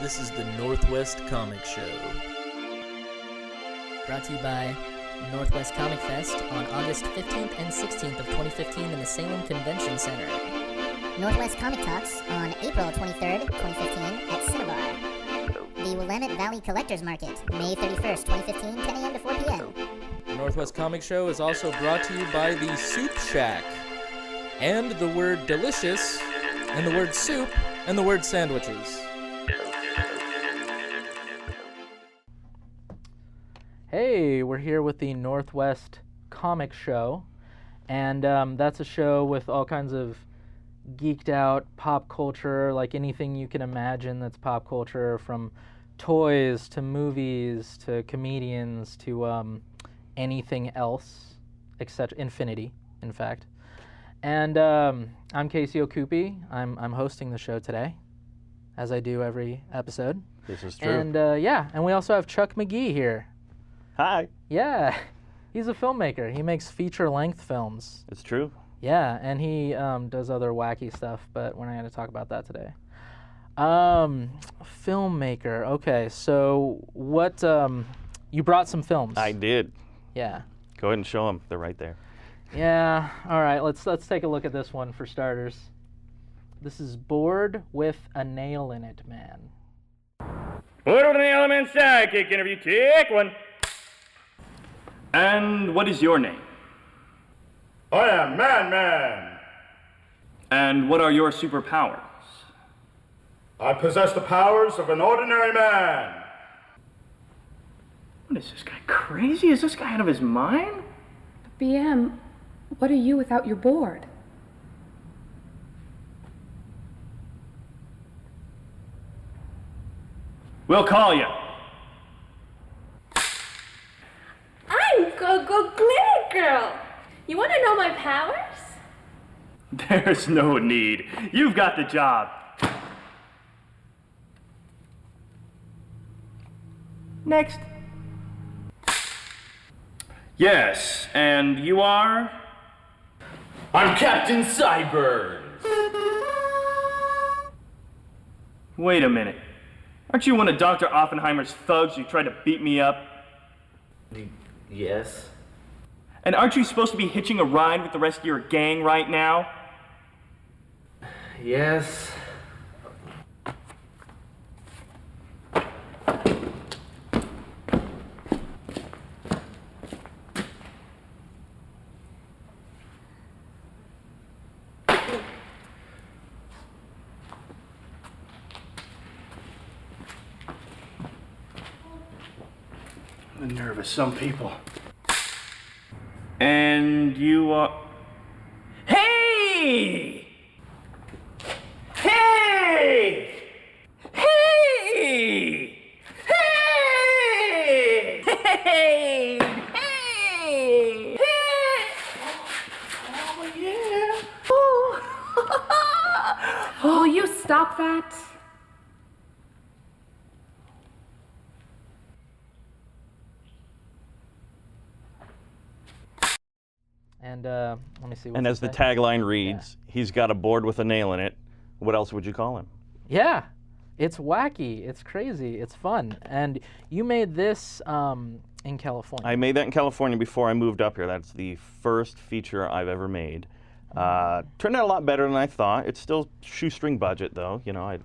This is the Northwest Comic Show. Brought to you by Northwest Comic Fest on August 15th and 16th of 2015 in the Salem Convention Center. Northwest Comic Talks on April 23rd, 2015 at Cinnabar. The Willamette Valley Collectors Market, May 31st, 2015, 10 a.m. to 4 p.m. The Northwest Comic Show is also brought to you by the Soup Shack, and the word delicious, and the word soup, and the word sandwiches. Hey, we're here with the Northwest Comic Show, and that's a show with all kinds of geeked out pop culture, like anything you can imagine that's pop culture, from toys to movies to comedians to anything else, except infinity, in fact. And I'm Casey Ocupe. I'm hosting the show today, as I do every episode. This is true. And and we also have Chuck Magee here. Hi. Yeah, he's a filmmaker. He makes feature-length films. It's true. Yeah, and he does other wacky stuff, but we're not going to talk about that today. Filmmaker. Okay, so what? You brought some films. I did. Yeah. Go ahead and show them. They're right there. Yeah. All right. Let's take a look at this one for starters. This is Bored with a Nail in It, Man. Bored with a nail in it, sidekick interview. Take one. And what is your name? I am Man. And what are your superpowers? I possess the powers of an ordinary man. What is this guy, crazy? Is this guy out of his mind? BM, what are you without your board? We'll call you. I'm Go Glitter Girl. You want to know my powers? There's no need. You've got the job. Next. Yes, and you are? I'm Captain Sideburns. Wait a minute. Aren't you one of Dr. Oppenheimer's thugs who tried to beat me up? Yes. And aren't you supposed to be hitching a ride with the rest of your gang right now? Yes. The nerve of some people. And you are... Hey! Hey! Hey! Hey! Hey! Hey! Oh, yeah! Oh. Will you stop that? And let me see. And as the tagline reads, he's got a board with a nail in it. What else would you call him? Yeah, it's wacky. It's crazy. It's fun. And you made this in California. I made that in California before I moved up here. That's the first feature I've ever made. Turned out a lot better than I thought. It's still shoestring budget, though. You know, I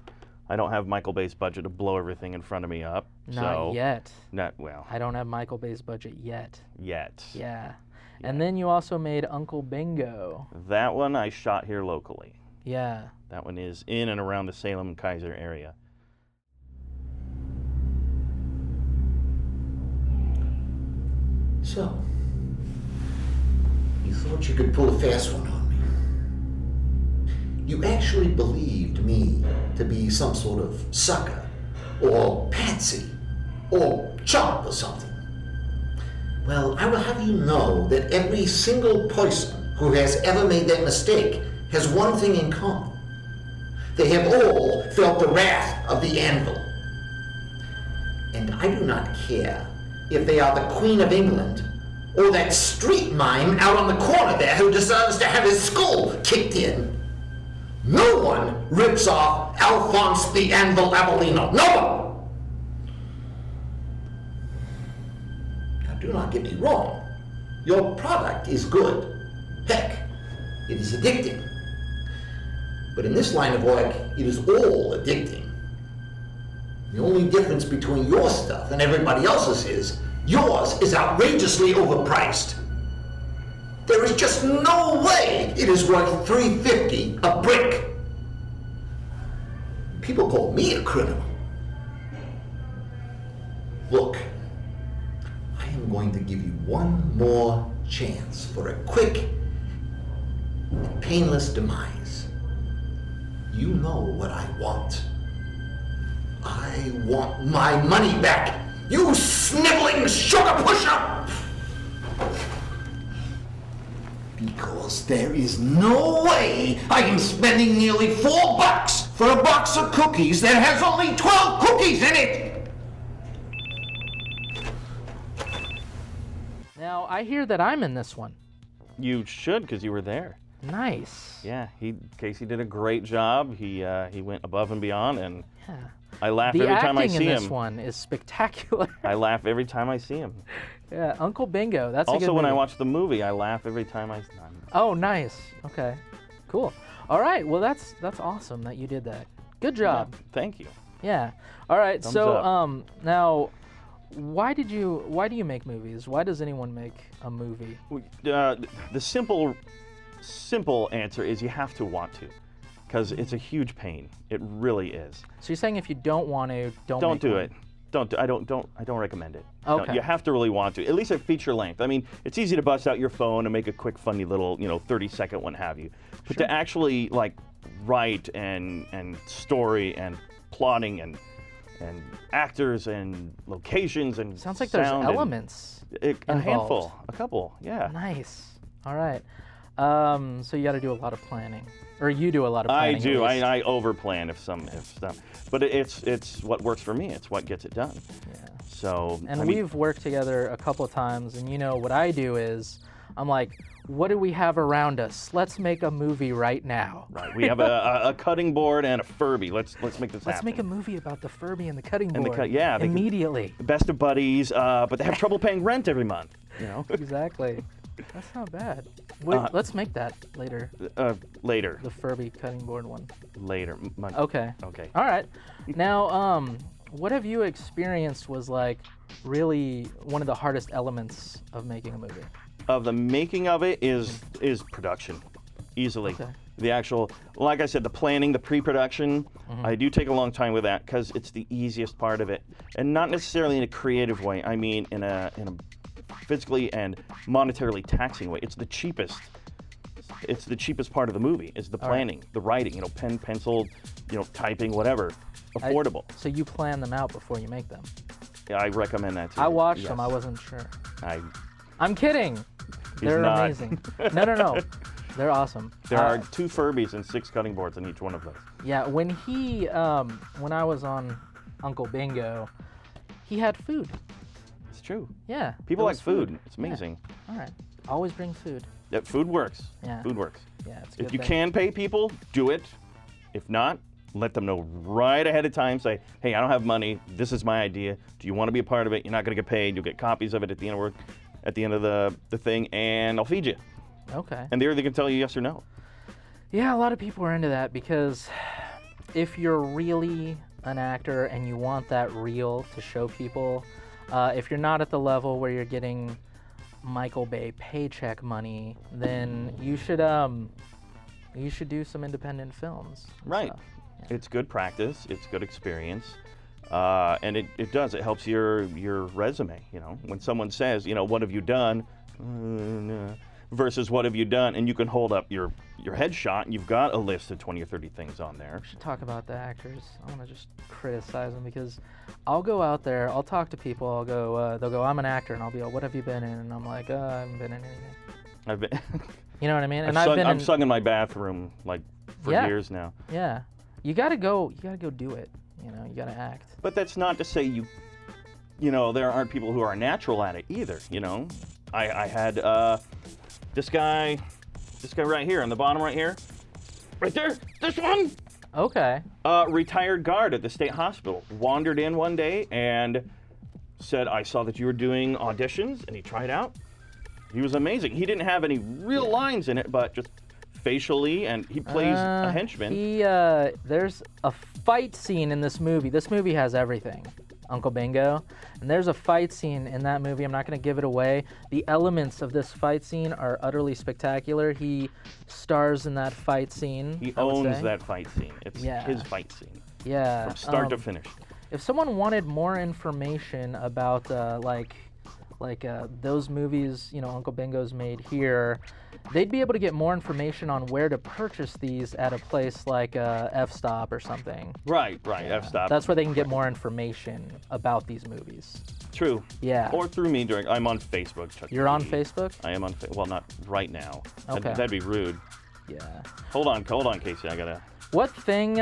don't have Michael Bay's budget to blow everything in front of me up. Not yet. Not well. I don't have Michael Bay's budget yet. Yet. Yeah. And then you also made Uncle Bingo. That one I shot here locally. Yeah. That one is in and around the Salem and Kaiser area. So, you thought you could pull a fast one on me. You actually believed me to be some sort of sucker, or patsy, or chump or something. Well, I will have you know that every single person who has ever made that mistake has one thing in common. They have all felt the wrath of the anvil. And I do not care if they are the Queen of England or that street mime out on the corner there who deserves to have his skull kicked in. No one rips off Alphonse the Anvil Avellino. No one! Now, do not get me wrong. Your product is good. Heck, it is addicting. But in this line of work, it is all addicting. The only difference between your stuff and everybody else's is, yours is outrageously overpriced. There is just no way it is worth $3.50 a brick. People call me a criminal. Look, I am going to give you one more chance for a quick and painless demise. You know what I want. I want my money back, you sniveling sugar pusher! Because there is no way I am spending nearly $4 for a box of cookies that has only 12 cookies in it! Now, I hear that I'm in this one. You should, because you were there. Nice. Yeah, Casey did a great job. He went above and beyond, and Yeah. I laugh The every time I acting see in this him. one is spectacular. I laugh every time I see him. Yeah, Uncle Bingo. That's a good Also, when I movie. watch the movie, I laugh every time I. Oh, nice. Okay, cool. All right. Well, that's awesome that you did that. Good job. Yeah, thank you. Yeah. All right. Thumbs so, up. now, why do you make movies? Why does anyone make a movie? The simple answer is you have to want to, because it's a huge pain. It really is. So you're saying if you don't want to, don't make do one. it. I don't recommend it. Okay. No, you have to really want to. At least at feature length. I mean, it's easy to bust out your phone and make a quick, funny little, 30-second one have you. But to actually write and story and plotting and actors and locations and Sounds like there's sound elements. a handful, involved. a couple, yeah. Nice. All right. So you got to do a lot of planning, or you do a lot of planning. I do. at least. I overplan if stuff, but it's what works for me. It's what gets it done. Yeah. So And we've worked together a couple of times, and what I do is, I'm like, what do we have around us? Let's make a movie right now. Right. We have a cutting board and a Furby. Let's make this happen. Let's make a movie about the Furby and the cutting board. Yeah. Immediately. Best of buddies, but they have trouble paying rent every month. Exactly. That's not bad. Let's make that later. Later. The Furby cutting board one. Later. Okay. Okay. All right. Now, what have you experienced was really one of the hardest elements of making a movie? Of the making of it is production, easily. Okay. The actual, like I said, the planning, the pre-production, I do take a long time with that because it's the easiest part of it, and not necessarily in a creative way. I mean, in a physically and monetarily taxing way. It's the cheapest. It's the cheapest part of the movie. Is the planning, the writing. Pen, pencil, typing, whatever, affordable. So you plan them out before you make them. Yeah, I recommend that too. I watched them. Yes. I wasn't sure. I'm kidding. They're not. amazing. No. They're awesome. There are 2 Furbies and 6 cutting boards in each one of those. Yeah, when I was on Uncle Bingo, he had food. It's true. Yeah. People there like was food. It's amazing. Yeah. All right. Always bring food. Yeah, food works. Yeah. Food works. Yeah, it's a good If you thing. can pay people, do it. If not, let them know right ahead of time. Say, hey, I don't have money. This is my idea. Do you want to be a part of it? You're not going to get paid. You'll get copies of it at the end of work, at the end of the thing, and I'll feed you. Okay. And they're either going to tell you yes or no. Yeah, a lot of people are into that because if you're really an actor and you want that reel to show people, if you're not at the level where you're getting Michael Bay paycheck money, then you should do some independent films. and Right. stuff. Yeah. It's good practice. It's good experience. And it does. It helps your resume. When someone says, what have you done? Versus what have you done? And you can hold up your headshot and you've got a list of 20 or 30 things on there. We should talk about the actors. I want to just criticize them because I'll go out there, I'll talk to people, I'll go, they'll go, I'm an actor, and I'll be like, what have you been in? And I'm like, I haven't been in anything. I've been. You know what I mean? And I've sung in my bathroom for Yeah. years now. Yeah, you gotta go do it. You gotta act. But that's not to say there aren't people who are natural at it either. I had this guy right here on the bottom right here. Right there. This one. Okay. Retired guard at the state hospital wandered in one day and said, I saw that you were doing auditions, and he tried out. He was amazing. He didn't have any real lines in it, but just facially, and he plays a henchman. There's a fight scene in this movie. This movie has everything, Uncle Bingo. And there's a fight scene in that movie. I'm not going to give it away. The elements of this fight scene are utterly spectacular. He stars in that fight scene. He owns that fight scene. It's his fight scene. Yeah. From start to finish. If someone wanted more information about those movies, Uncle Bingo's made here, they'd be able to get more information on where to purchase these at a place like F-Stop or something. Right, F-Stop. That's where they can get more information about these movies. True. Yeah. Or through me I'm on Facebook. You're on Facebook? I am on well, not right now. Okay. That'd be rude. Yeah. Hold on, Casey. I gotta. What thing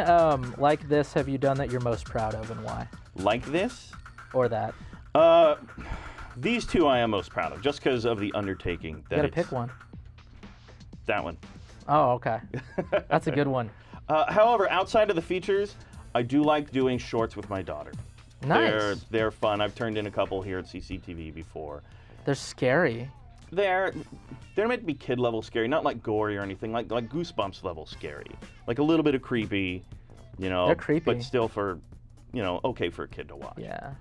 like this have you done that you're most proud of, and why? Like this? Or that? These two I am most proud of, just because of the undertaking. You gotta pick one. That one. Oh, okay. That's a good one. However, outside of the features, I do like doing shorts with my daughter. Nice. They're fun. I've turned in a couple here at CCTV before. They're scary. They're meant to be kid level scary, not like gory or anything, like Goosebumps level scary. Like a little bit of creepy, They're creepy. But still for, okay for a kid to watch. Yeah.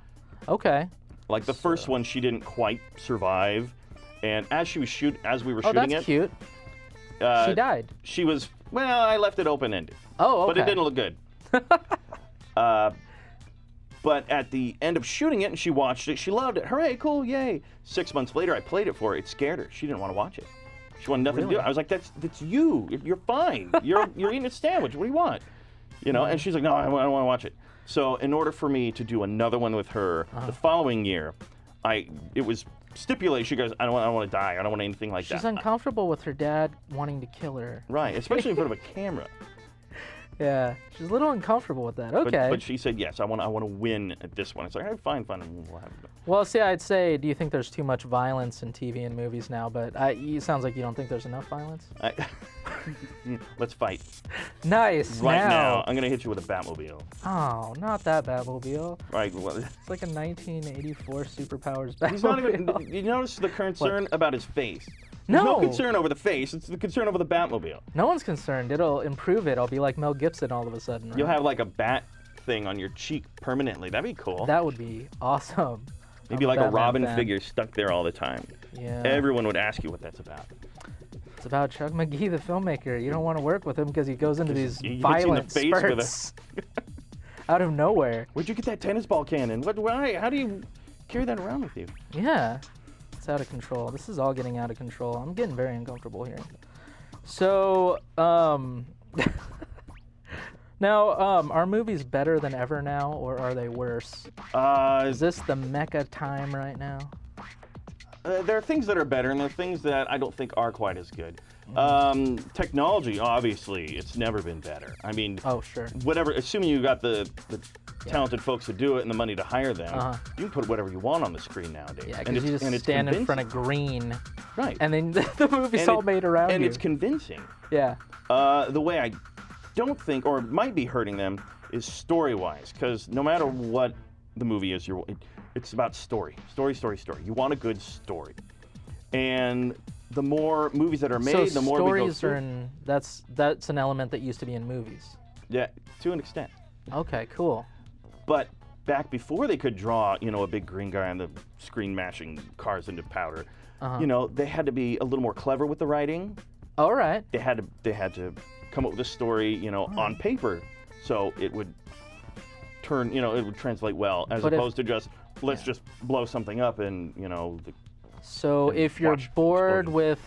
Okay. Like the first one, she didn't quite survive, and as we were shooting it. Oh, that's cute. She died. She was, I left it open-ended. Oh, okay. But it didn't look good. But at the end of shooting it, and she watched it, she loved it. Hooray, cool, yay. 6 months later, I played it for her. It scared her. She didn't want to watch it. She wanted nothing to do. I was like, that's you. You're fine. You're eating a sandwich. What do you want? And she's like, no, I don't want to watch it. So in order for me to do another one with her the following year, it was stipulated. She goes, I don't want to die. I don't want anything like that. She's uncomfortable with her dad wanting to kill her. Right, especially in front of a camera. Yeah, she's a little uncomfortable with that. Okay. But she said, yes, I want to win at this one. It's like, hey, fine, we'll have it. Well, see, I'd say, do you think there's too much violence in TV and movies now? But it sounds like you don't think there's enough violence. Let's fight. Nice. Right now, I'm going to hit you with a Batmobile. Oh, not that Batmobile. Right. Well, it's like a 1984 Superpowers Batmobile. He's not even, you notice the concern about his face? No. There's no concern over the face. It's the concern over the Batmobile. No one's concerned. It'll improve it. I'll be like Mel Gibson all of a sudden. Right? You'll have like a bat thing on your cheek permanently. That'd be cool. That would be awesome. Maybe like a Robin figure stuck there all the time. Yeah. Everyone would ask you what that's about. It's about Chuck Magee, the filmmaker. You don't want to work with him because he goes into these violent spurts out of nowhere. Where'd you get that tennis ball cannon? Why? How do you carry that around with you? Yeah. It's out of control. This is all getting out of control. I'm getting very uncomfortable here. So, now, are movies better than ever now, or are they worse? Is this the Mecca time right now? There are things that are better, and there are things that I don't think are quite as good. Technology, obviously, it's never been better. I mean, oh, sure. Whatever, assuming you got the talented folks to do it and the money to hire them, you can put whatever you want on the screen nowadays. Yeah, because you just stand in front of green. Right. And then the movie's all made around you. And it's convincing. Yeah. The way I don't think, or might be hurting them, is story-wise, because no matter what the movie is, it's about story. Story. You want a good story. And the more movies that are made, the more we go through. That's an element that used to be in movies. Yeah, to an extent. Okay, cool. But back before they could draw, a big green guy on the screen mashing cars into powder, they had to be a little more clever with the writing. All right. They had to come up with a story, on paper, so it would turn, it would translate well, as opposed to just let's just blow something up and So if you're bored with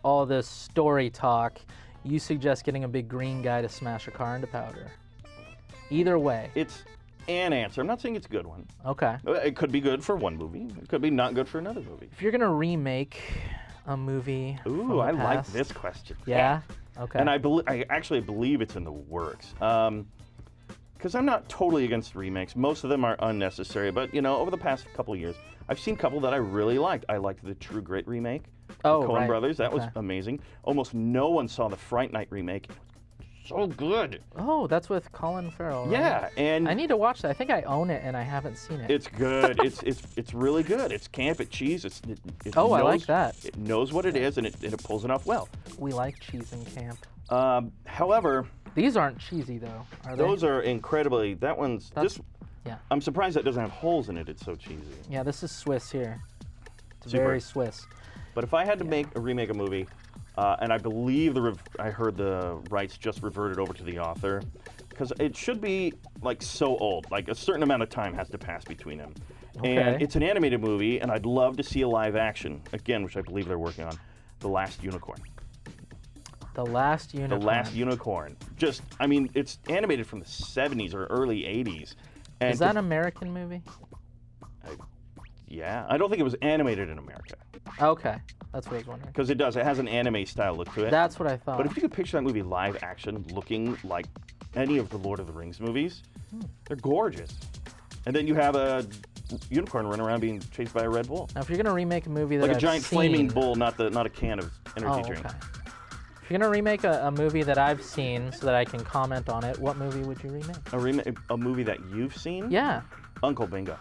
all this story talk, you suggest getting a big green guy to smash a car into powder. Either way. It's an answer. I'm not saying it's a good one. Okay. It could be good for one movie. It could be not good for another movie. If you're going to remake a movie Ooh, I like this question. Yeah? Okay. And I actually believe it's in the works. Because I'm not totally against remakes. Most of them are unnecessary. But, over the past couple of years, I've seen a couple that I really liked. I liked the True Grit remake. Oh, the Coen right. Brothers. That was amazing. Almost no one saw the Fright Night remake. It so good. Oh, that's with Colin Farrell, right? Yeah, and I need to watch that. I think I own it and I haven't seen it. it's good. it's really good. It's camp, it's cheese. It Oh, I knows, like that. It knows what it is, and it pulls it off well. We like cheese in camp. However, These aren't cheesy though, are they? those are incredibly. That one's That's- this. yeah. I'm surprised that doesn't have holes in it. It's so cheesy. Yeah, this is Swiss here. It's Super. very Swiss. But if I had to remake a movie, and I believe I heard the rights just reverted over to the author, because it should be like so old, like a certain amount of time has to pass between them. Okay. And it's an animated movie, and I'd love to see a live action again, which I believe they're working on, The Last Unicorn. The Last Unicorn. The Last Unicorn. Just, I mean, it's animated from the 70s or early 80s. And Is that an American movie? Yeah, I don't think it was animated in America. Okay, that's what I was wondering. Because it does. It has an anime style look to it. That's what I thought. But if you could picture that movie live action looking like any of the Lord of the Rings movies, they're gorgeous. And then you have a unicorn running around being chased by a red bull. Now, if you're gonna remake a movie that Like a I've giant seen, flaming bull, not a can of energy drink. Okay. If you're gonna remake a movie that I've seen so that I can comment on it, what movie would you remake? A movie that you've seen? Yeah. Uncle Bingo.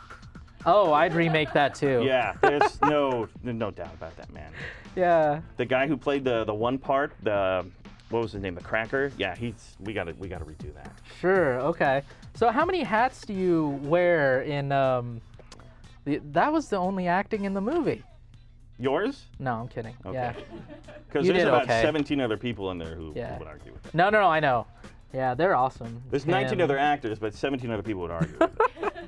Oh, I'd remake that too. Yeah, there's no doubt about that, man. Yeah. The guy who played the one part, what was his name, the Cracker? Yeah, we gotta redo that. Sure. Okay. So, how many hats do you wear in? That was the only acting in the movie. Yours? No, I'm kidding. Okay. Yeah. Because You there's did about okay. 17 other people in there who Yeah. would argue with that. No, I know. Yeah, they're awesome. There's 19 other actors, but 17 other people would argue with it.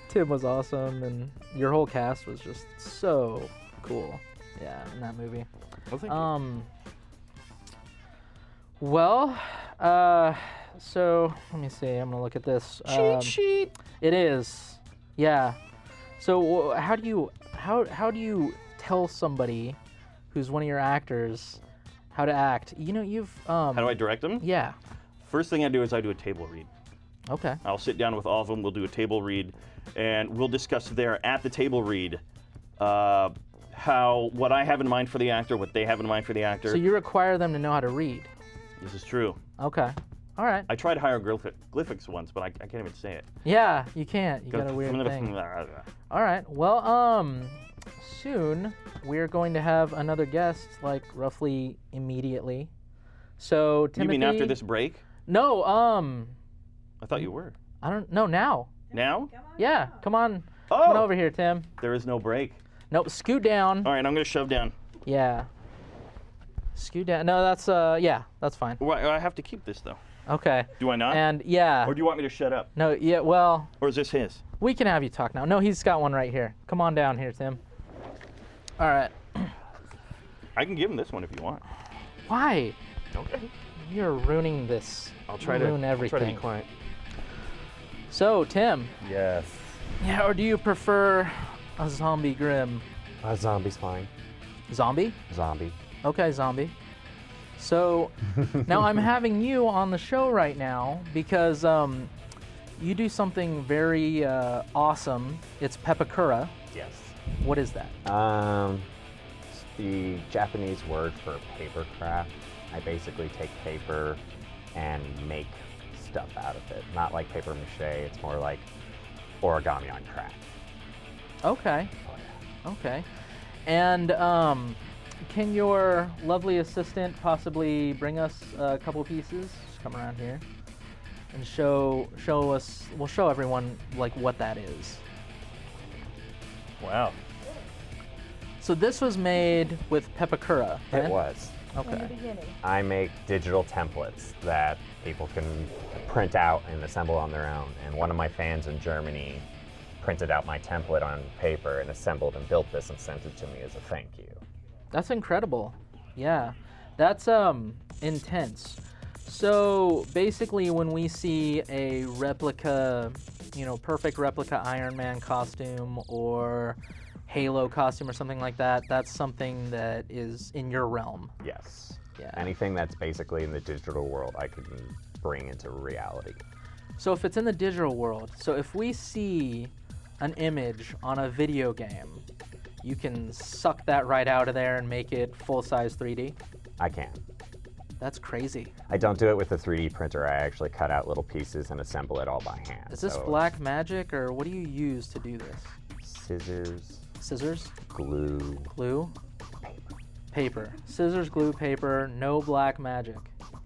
Tim was awesome, and your whole cast was just so cool. Yeah, in that movie. Well, thank you. Well, so let me see. I'm gonna look at this. Cheat sheet. It is. Yeah. So how do you tell somebody who's one of your actors how to act? You know, you've How do I direct them? Yeah. First thing I do is I do a table read. Okay. I'll sit down with all of them. We'll do a table read, and we'll discuss there at the table read what I have in mind for the actor, what they have in mind for the actor. So you require them to know how to read. This is true. Okay. All right. I tried hieroglyphics once, but I can't even say it. Yeah, you can't. You got a weird thing. All right. Well, soon we're going to have another guest, like roughly immediately. So Timothy. You mean after this break? No. I thought you were. I don't know now. Now? Yeah. Come on. Come on over here, Tim. There is no break. Nope. Scoot down. All right, I'm gonna shove down. Yeah. Scoot down. No, that's yeah, that's fine. Well, I have to keep this though. Okay. Do I not? And yeah. Or do you want me to shut up? No. Yeah. Well. Or is this his? We can have you talk now. No, he's got one right here. Come on down here, Tim. All right. I can give him this one if you want. Why? Okay. You're ruining this. I'll try Ruin to everything. try to be quiet. So, Tim. Yes. Yeah, or do you prefer a ZombieGrimm? A zombie's fine. Zombie? Zombie. Okay, zombie. So, now I'm having you on the show right now because you do something very awesome. It's pepakura. Yes. What is that? It's the Japanese word for paper craft. I basically take paper and make stuff out of it. Not like paper mache, it's more like origami on crack. Okay. Oh, yeah. Okay. And can your lovely assistant possibly bring us a couple pieces? Just come around here and show us. We'll show everyone like what that is. Wow. So this was made with pepakura, right? It was. Okay. I make digital templates that people can print out and assemble on their own. And one of my fans in Germany printed out my template on paper and assembled and built this and sent it to me as a thank you. That's incredible. Yeah. That's intense. So basically when we see a replica, perfect replica Iron Man costume or Halo costume or something like that, that's something that is in your realm. Yes. Yeah. Anything that's basically in the digital world, I can bring into reality. So if it's in the digital world, so if we see an image on a video game, you can suck that right out of there and make it full-size 3D? I can. That's crazy. I don't do it with a 3D printer. I actually cut out little pieces and assemble it all by hand. Is this black magic, or what do you use to do this? Scissors. Scissors? Glue. Glue? Paper. Scissors, glue, paper, no black magic.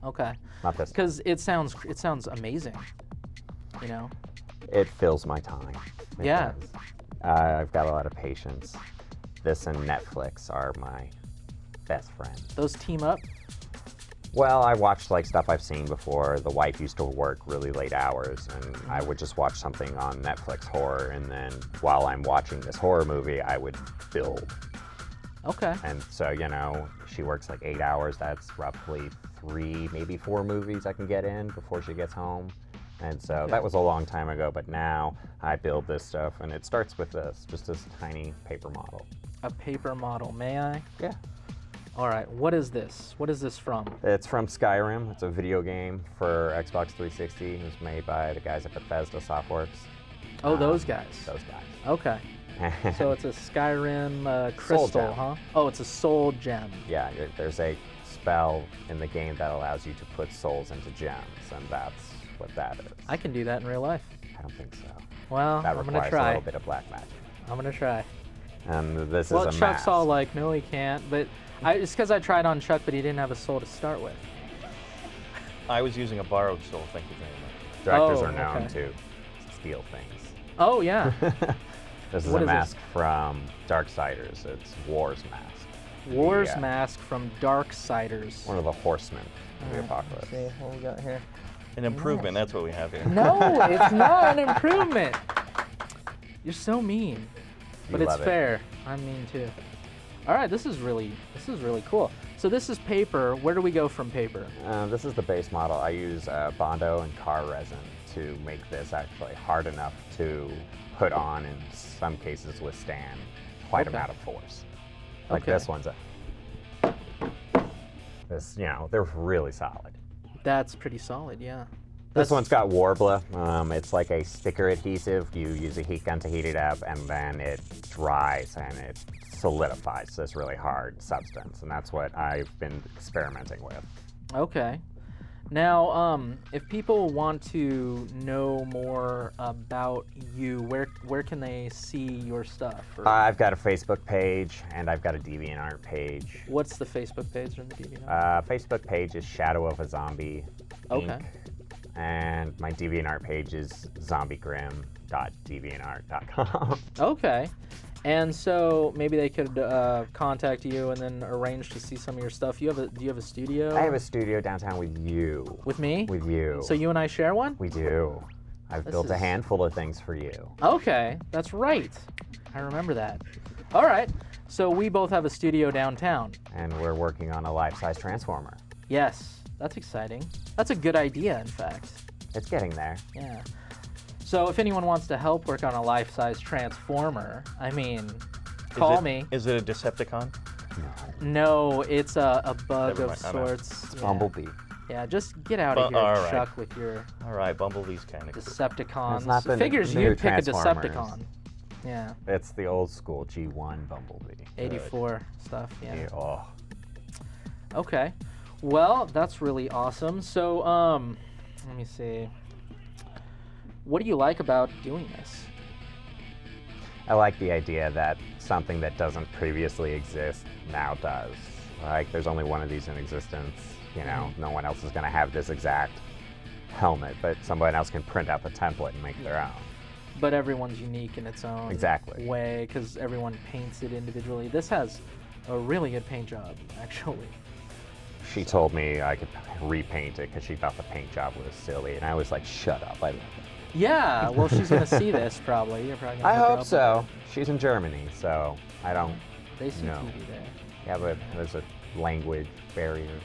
Okay. Not this. Because it sounds amazing. You know? It fills my time. It Yeah. does. I've got a lot of patience. This and Netflix are my best friends. Those team up? Well, I watched like stuff I've seen before. The wife used to work really late hours, and I would just watch something on Netflix horror, and then while I'm watching this horror movie, I would build. Okay. And so, you know, she works like 8 hours. That's roughly 3, maybe 4 movies I can get in before she gets home. And so that was a long time ago, but now I build this stuff, and it starts with this, just this tiny paper model. A paper model, may I? Yeah. All right, what is this? What is this from? It's from Skyrim. It's a video game for Xbox 360. It was made by the guys at Bethesda Softworks. Oh, those guys. Those guys. Okay. So it's a Skyrim crystal, huh? Oh, it's a soul gem. Yeah, there's a spell in the game that allows you to put souls into gems, and that's what that is. I can do that in real life. I don't think so. Well, that I'm requires gonna try. a little bit of black magic. I'm gonna try. And this Well, is a Chuck's mask. all like, no, he can't. But it's because I tried on Chuck, but he didn't have a soul to start with. I was using a borrowed soul, thank you very much. Directors Oh, are known okay. to steal things. Oh, yeah. This is What a is mask from Darksiders. It's War's mask. War's Yeah. mask from Darksiders. One of the horsemen of the Alright, apocalypse. let's see what we got here. An improvement, that's what we have here. No, it's not an improvement. You're so mean. But You it's love it. fair. I'm mean too. All right, this is really cool. So this is paper. Where do we go from paper? This is the base model. I use Bondo and car resin to make this actually hard enough to put on, in some cases witstand quite Okay. amount of force. Like Okay. this one's this, you know, they're really solid. That's pretty solid, yeah. This one's got Warbler. It's like a sticker adhesive. You use a heat gun to heat it up, and then it dries and it solidifies this really hard substance. And that's what I've been experimenting with. Okay. Now, if people want to know more about you, where can they see your stuff? Or I've got a Facebook page, and I've got a DeviantArt page. what's the Facebook page and the DeviantArt? Facebook page is Shadow of a Zombie Okay. Inc. And my DeviantArt page is zombiegrimm.deviantart.com. Okay. And so maybe they could contact you and then arrange to see some of your stuff. Do you have a studio? I have a studio downtown with you. With me? With you. So you and I share one? We do. I've This built a is- handful of things for you. Okay, that's right. I remember that. All right. So we both have a studio downtown. And we're working on a life-size transformer. Yes, that's exciting. That's a good idea, in fact. It's getting there. Yeah. So if anyone wants to help work on a life-size transformer, I mean, call me. Is it a Decepticon? No, it's a bug Never of mind, I'm out. sorts. It's Yeah. Bumblebee. Yeah, just get out of But- here, all right. Chuck, with your All right, Bumblebee's kind of cool. Decepticons. It's not the Figures new you'd pick a Transformers. Decepticon. Yeah, It's the old school G1 Bumblebee. 84 stuff, yeah. Yeah, oh. Okay. Well, that's really awesome. So, let me see. What do you like about doing this? I like the idea that something that doesn't previously exist now does. Like, there's only one of these in existence. You know, no one else is going to have this exact helmet, but someone else can print out the template and make their own. But everyone's unique in its own Exactly. way because everyone paints it individually. This has a really good paint job, actually. She told me I could repaint it because she thought the paint job was silly, and I was like, shut up, I love it. Yeah, well, she's going to see this probably. You're probably gonna I hook her hope up so. She's in Germany, so I don't They see know. TV there. Yeah, but there's a language barrier.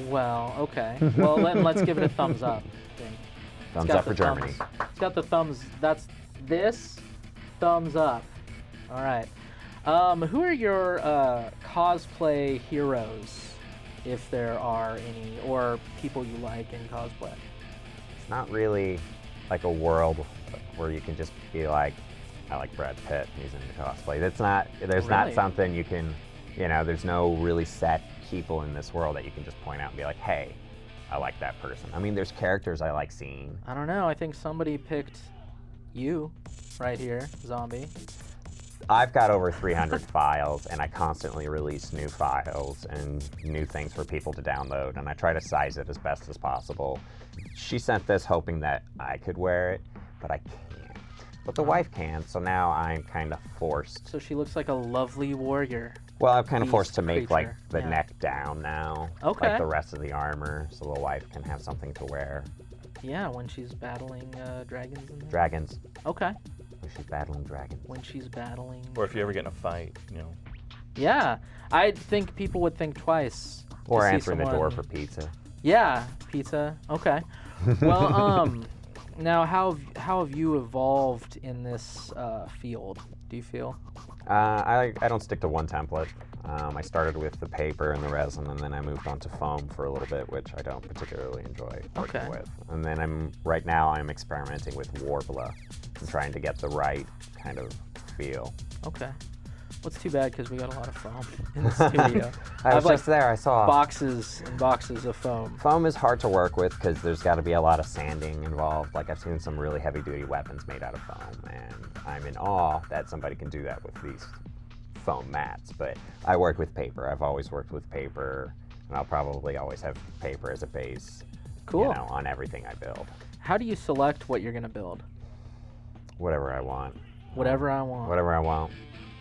Well, okay. Well, let's give it a thumbs up. I think. It's Thumbs got up the for Germany. thumbs. It's got the thumbs. That's this. Thumbs up. All right. Who are your cosplay heroes, if there are any, or people you like in cosplay? It's not really like a world where you can just be like, I like Brad Pitt, he's into cosplay. That's not, there's not Really? something you can, you know, there's no really set people in this world that you can just point out and be like, hey, I like that person. I mean, there's characters I like seeing. I don't know. I think somebody picked you right here, Zombie. I've got over 300 files, and I constantly release new files and new things for people to download, and I try to size it as best as possible. She sent this hoping that I could wear it, but I can't. But the wife can, so now I'm kind of forced. So she looks like a lovely warrior. Well, I'm kind of beast forced to make like creature. the Yeah. neck down now, Okay. like the rest of the armor, so the wife can have something to wear. Yeah, when she's battling dragons and Dragons. Okay. When she's battling dragons. When she's battling. Or if you ever get in a fight, you know. Yeah, I think people would think twice. to Or see answering the door someone- for pizza. Yeah, pizza. Okay. Well, now how have you evolved in this field? Do you feel? I don't stick to one template. I started with the paper and the resin, and then I moved on to foam for a little bit, which I don't particularly enjoy working Okay. with. And then right now I'm experimenting with Warbler and trying to get the right kind of feel. Okay. Well, it's too bad because we got a lot of foam in the studio. I was have, just there, I saw. boxes and boxes of foam. Foam is hard to work with because there's got to be a lot of sanding involved. Like I've seen some really heavy-duty weapons made out of foam, and I'm in awe that somebody can do that with these foam mats. But I work with paper. I've always worked with paper, and I'll probably always have paper as a base. Cool. You know, on everything I build. How do you select what you're gonna build? Whatever I want. Whatever I want. Whatever I want.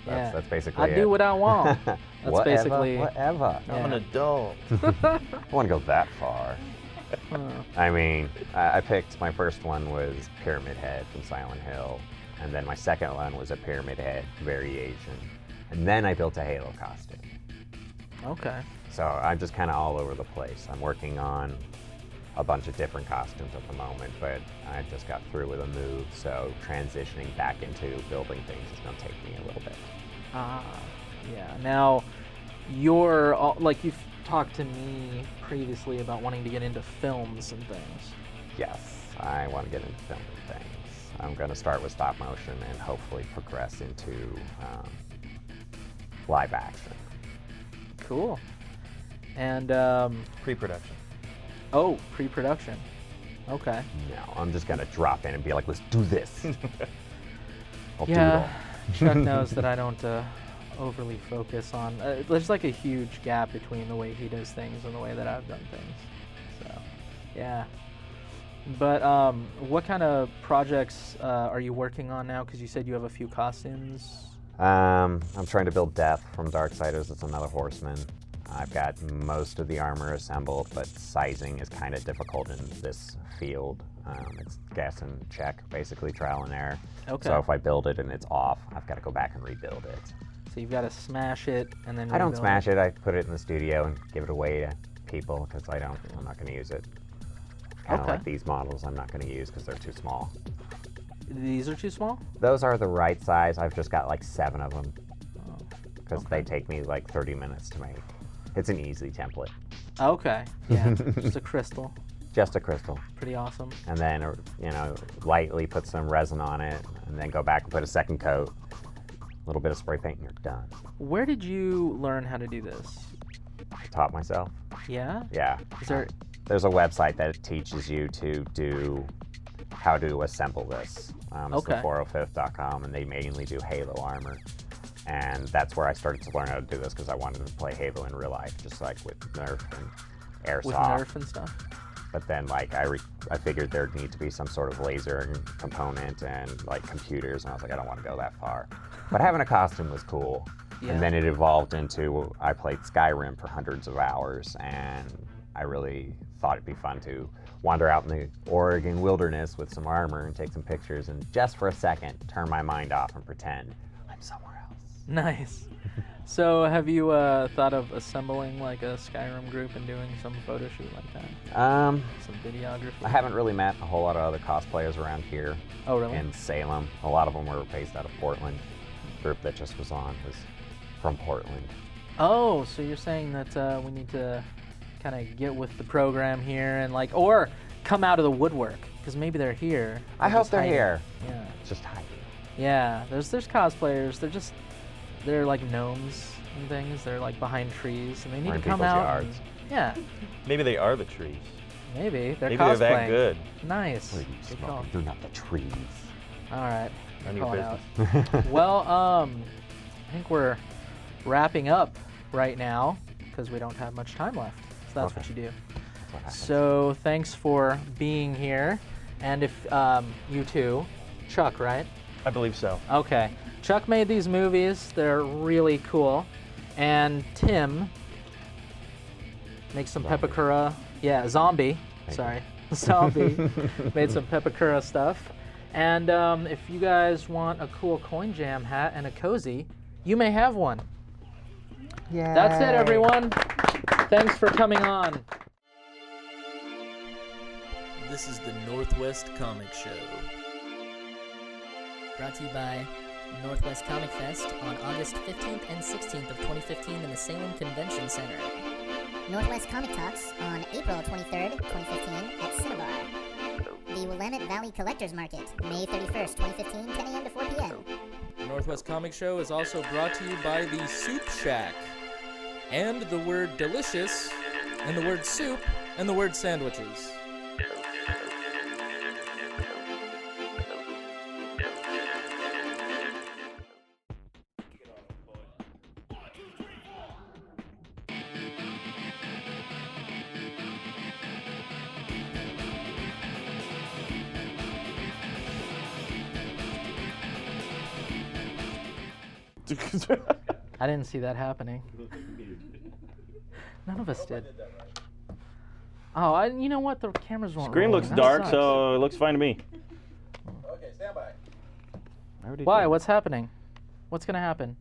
Yeah. That's basically I it. do what I want. That's whatever, basically. whatever. I'm an adult. I wouldn't go that far. Huh. I mean, I picked, my first one was Pyramid Head from Silent Hill, and then my second one was a Pyramid Head variation, and then I built a Halo costume. Okay. So I'm just kind of all over the place. I'm working on a bunch of different costumes at the moment, but I just got through with a move, so transitioning back into building things is going to take me a little bit. Yeah. Now, you're like you've talked to me previously about wanting to get into films and things. Yes, I want to get into filming things. I'm going to start with stop motion and hopefully progress into live action. Cool. And Pre-production. oh, pre-production. Okay. No, I'm just going to drop in and be like, let's do this. I'll do it Yeah. all. Chuck knows that I don't overly focus on. There's like a huge gap between the way he does things and the way that I've done things. So, yeah. But what kind of projects are you working on now? Because you said you have a few costumes. I'm trying to build Death from Darksiders. It's another horseman. I've got most of the armor assembled, but sizing is kind of difficult in this field. It's guess and check, basically trial and error. Okay. So if I build it and it's off, I've got to go back and rebuild it. So you've got to smash it and then. I don't rebuild smash it. I put it in the studio and give it away to people because I'm not going to use it. Kind of Okay. like these models I'm not going to use because they're too small. These are too small? Those are the right size. I've just got like 7 of them Oh, because they take me like 30 minutes to make. It's an easy template. okay. Yeah. Just a crystal. Just a crystal. Pretty awesome. And then, lightly put some resin on it and then go back and put a second coat. A little bit of spray paint and you're done. Where did you learn how to do this? I taught myself. Yeah? Yeah. Is there. There's a website that teaches you to do how to assemble this. It's Okay. the405th.com, and they mainly do Halo armor. And that's where I started to learn how to do this because I wanted to play Halo in real life, just like with Nerf and Airsoft. With Nerf and stuff? But then, like, I figured there'd need to be some sort of laser component and, like, computers, and I was like, I don't want to go that far. But having a costume was cool. Yeah. And then it evolved into, I played Skyrim for hundreds of hours, and I really thought it'd be fun to wander out in the Oregon wilderness with some armor and take some pictures and just for a second turn my mind off and pretend I'm somewhere else. Nice. So have you thought of assembling like a Skyrim group and doing some photo shoot like that? Some videography? I haven't really met a whole lot of other cosplayers around here. Oh, really? In Salem. A lot of them were based out of Portland. The group that just was on was from Portland. Oh, so you're saying that we need to kind of get with the program here and like, or come out of the woodwork, because maybe they're here. I hope just they're hiding. here. Yeah. Just hiding. Yeah, there's cosplayers. They're like gnomes and things. They're like behind trees, and they need Or in to come people's out. yards. Yeah, Maybe they are the trees. maybe they're Maybe cosplaying. they're that good. Nice. What are you Good call. smoking? They're not the trees. All right. None of your Call it out. business. Well, I think we're wrapping up right now because we don't have much time left. So that's what you do. That's what happens. So thanks for being here. And if you two, Chuck, right? I believe so. Okay. Chuck made these movies. They're really cool. And Tim makes some Zombie. Pepakura. Yeah, Zombie. Thank Sorry. Zombie made some Pepakura stuff. And if you guys want a cool Coin Jam hat and a cozy, you may have one. Yeah. That's it, everyone. Thanks for coming on. This is the Northwest Comic Show. Brought to you by Northwest Comic Fest on August 15th and 16th of 2015 in the Salem Convention Center. Northwest Comic Talks on April 23rd, 2015 at Cinnabar. The Willamette Valley Collectors Market, May 31st, 2015, 10 a.m. to 4 p.m. The Northwest Comic Show is also brought to you by the Soup Shack. And the word delicious, and the word soup, and the word sandwiches. I didn't see that happening. None of us did. Oh, you know what? The cameras weren't Screen rolling. looks That dark, sucks. so it looks fine to me. Okay, stand by. Why? What's happening? What's gonna happen?